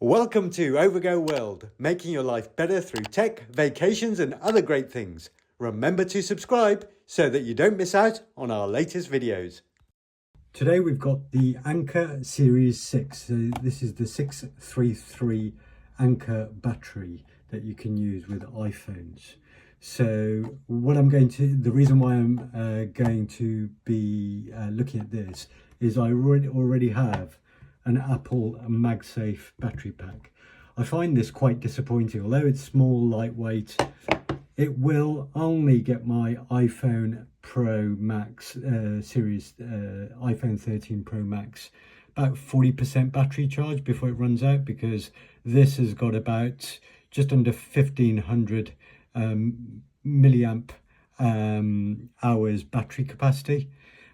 Welcome to Overgo World, making your life better through tech, vacations and other great things. Remember to subscribe so that you don't miss out on our latest videos. Today we've got the Anker Series 6. So this is the 633 Anker battery that you can use with iPhones. So the reason why I'm going to be looking at this is I already have an Apple MagSafe battery pack. I find this quite disappointing. Although it's small, lightweight, it will only get my iPhone Pro Max series, iPhone 13 Pro Max, about 40% battery charge before it runs out, because this has got about just under 1500 milliamp hours battery capacity.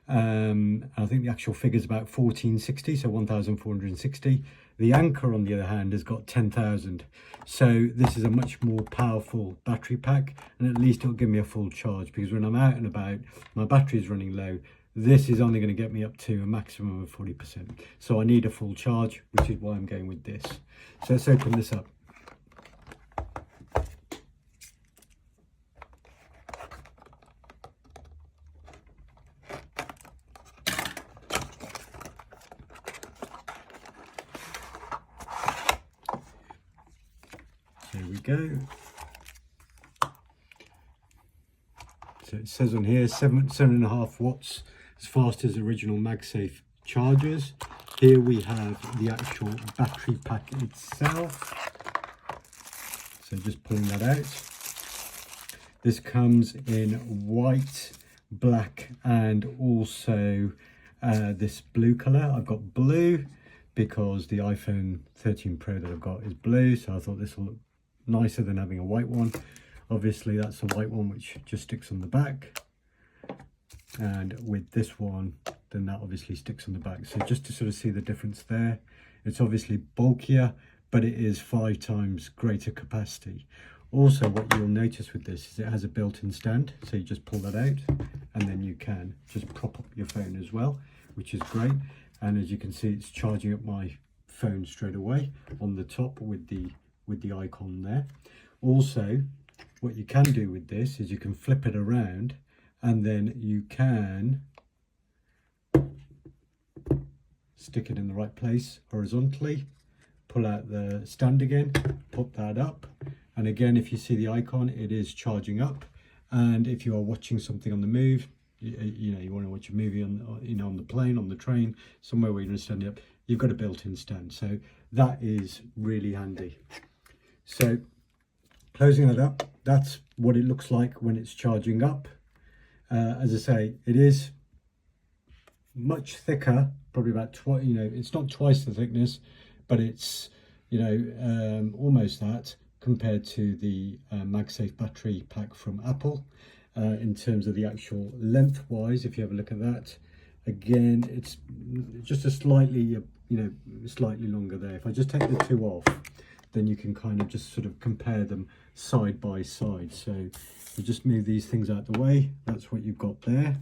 I think the actual figure is about 1460, so 1460. The Anker, on the other hand, has got 10,000. So this is a much more powerful battery pack, and at least it'll give me a full charge, because when I'm out and about, my battery is running low. This is only going to get me up to a maximum of 40%. So I need a full charge, which is why I'm going with this. So let's open this up. There we go. So it says on here 7.5 watts, as fast as original MagSafe chargers. Here we have the actual battery pack itself. So just pulling that out. This comes in white, black, and also this blue color. I've got blue because the iPhone 13 Pro that I've got is blue, so I thought this will look nicer than having a white one. Obviously that's a white one which just sticks on the back, and with this one then that obviously sticks on the back. So just to sort of see the difference there, it's obviously bulkier, but it is 5 times greater capacity. Also, what you'll notice with this is it has a built-in stand, so you just pull that out and then you can just prop up your phone as well, which is great. And as you can see, it's charging up my phone straight away on the top with the icon there. Also, what you can do with this is you can flip it around, and then you can stick it in the right place horizontally, pull out the stand again, put that up, and again, if you see the icon, it is charging up. And if you are watching something on the move, you want to watch a movie on the plane, on the train, somewhere where you're going to stand it up, you've got a built-in stand. So that is really handy. So closing that up, that's what it looks like when it's charging up. As I say, it is much thicker, probably about twice, it's not twice the thickness, but it's, almost that compared to the MagSafe battery pack from Apple. In terms of the actual lengthwise, if you have a look at that, again, it's just a slightly longer there. If I just take the two off, then you can kind of just sort of compare them side by side. So you just move these things out the way. That's what you've got there.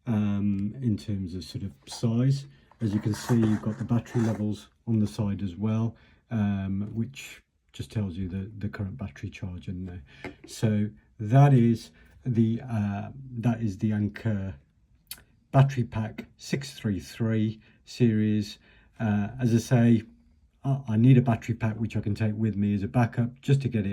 In terms of sort of size, as you can see, you've got the battery levels on the side as well, which just tells you the current battery charge in there. So that is the Anker battery pack 633 series. As I say, I need a battery pack which I can take with me as a backup, just to get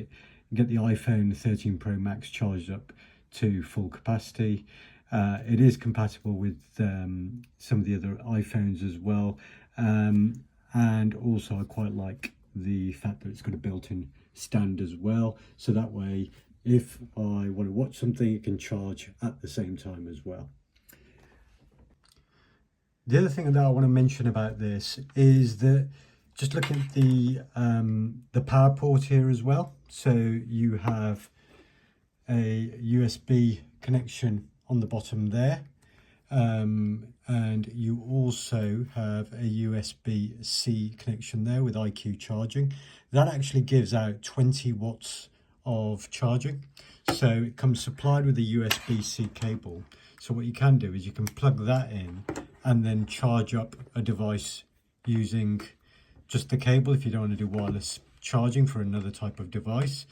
the iPhone 13 Pro Max charged up to full capacity. It is compatible with some of the other iPhones as well, and also I quite like the fact that it's got a built-in stand as well, so that way if I want to watch something, it can charge at the same time as well. The other thing that I want to mention about this is that just looking at the power port here as well. So you have a USB connection on the bottom there, and you also have a USB-C connection there with IQ charging. That actually gives out 20 watts of charging, so it comes supplied with a USB-C cable. So what you can do is you can plug that in and then charge up a device using just the cable if you don't want to do wireless charging for another type of device.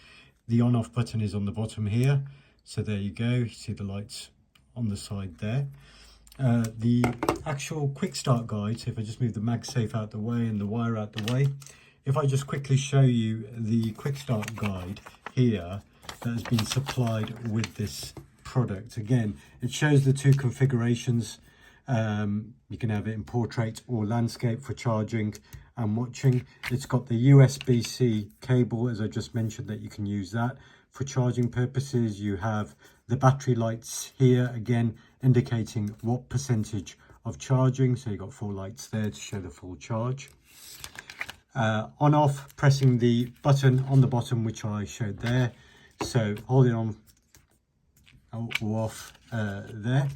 The on-off button is on the bottom here. So there you go. You see the lights on the side there. The actual quick start guide, so if I just move the MagSafe out the way and the wire out the way, if I just quickly show you the quick start guide here that has been supplied with this product. Again, it shows the two configurations. You can have it in portrait or landscape for charging and watching. It's got the USB-C cable, as I just mentioned, that you can use that for charging purposes. You have the battery lights here, again indicating what percentage of charging. So you've got 4 lights there to show the full charge. On off, pressing the button on the bottom, which I showed there. So holding on or off there.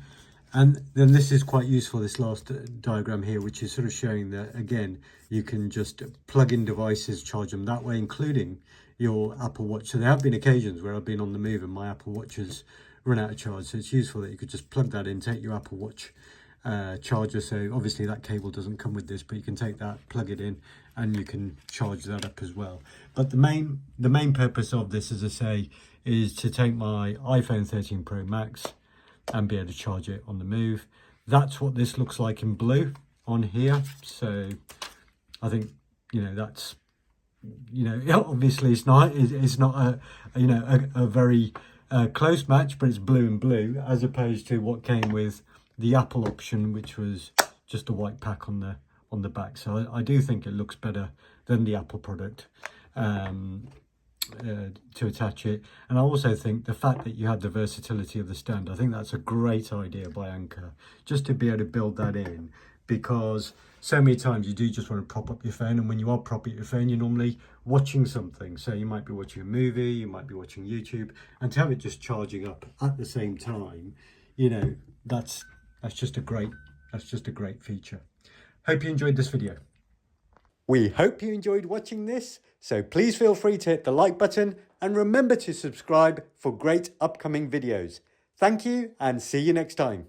And then this is quite useful, this last diagram here, which is sort of showing that, again, you can just plug in devices, charge them that way, including your Apple Watch. So there have been occasions where I've been on the move and my Apple Watch has run out of charge. So it's useful that you could just plug that in, take your Apple Watch charger. So obviously that cable doesn't come with this, but you can take that, plug it in, and you can charge that up as well. But the main purpose of this, as I say, is to take my iPhone 13 Pro Max and be able to charge it on the move. That's what this looks like in blue on here. So I think, you know, that's, you know, obviously it's not a very close match, but it's blue and blue, as opposed to what came with the Apple option, which was just a white pack on the back. So I do think it looks better than the Apple product to attach it. And I also think the fact that you have the versatility of the stand, I think that's a great idea by Anker, just to be able to build that in, because so many times you do just want to prop up your phone, and when you are propping up your phone, you're normally watching something. So you might be watching a movie, you might be watching YouTube, and to have it just charging up at the same time, you know, that's just a great feature. Hope you enjoyed this video. We hope you enjoyed watching this, so please feel free to hit the like button and remember to subscribe for great upcoming videos. Thank you and see you next time.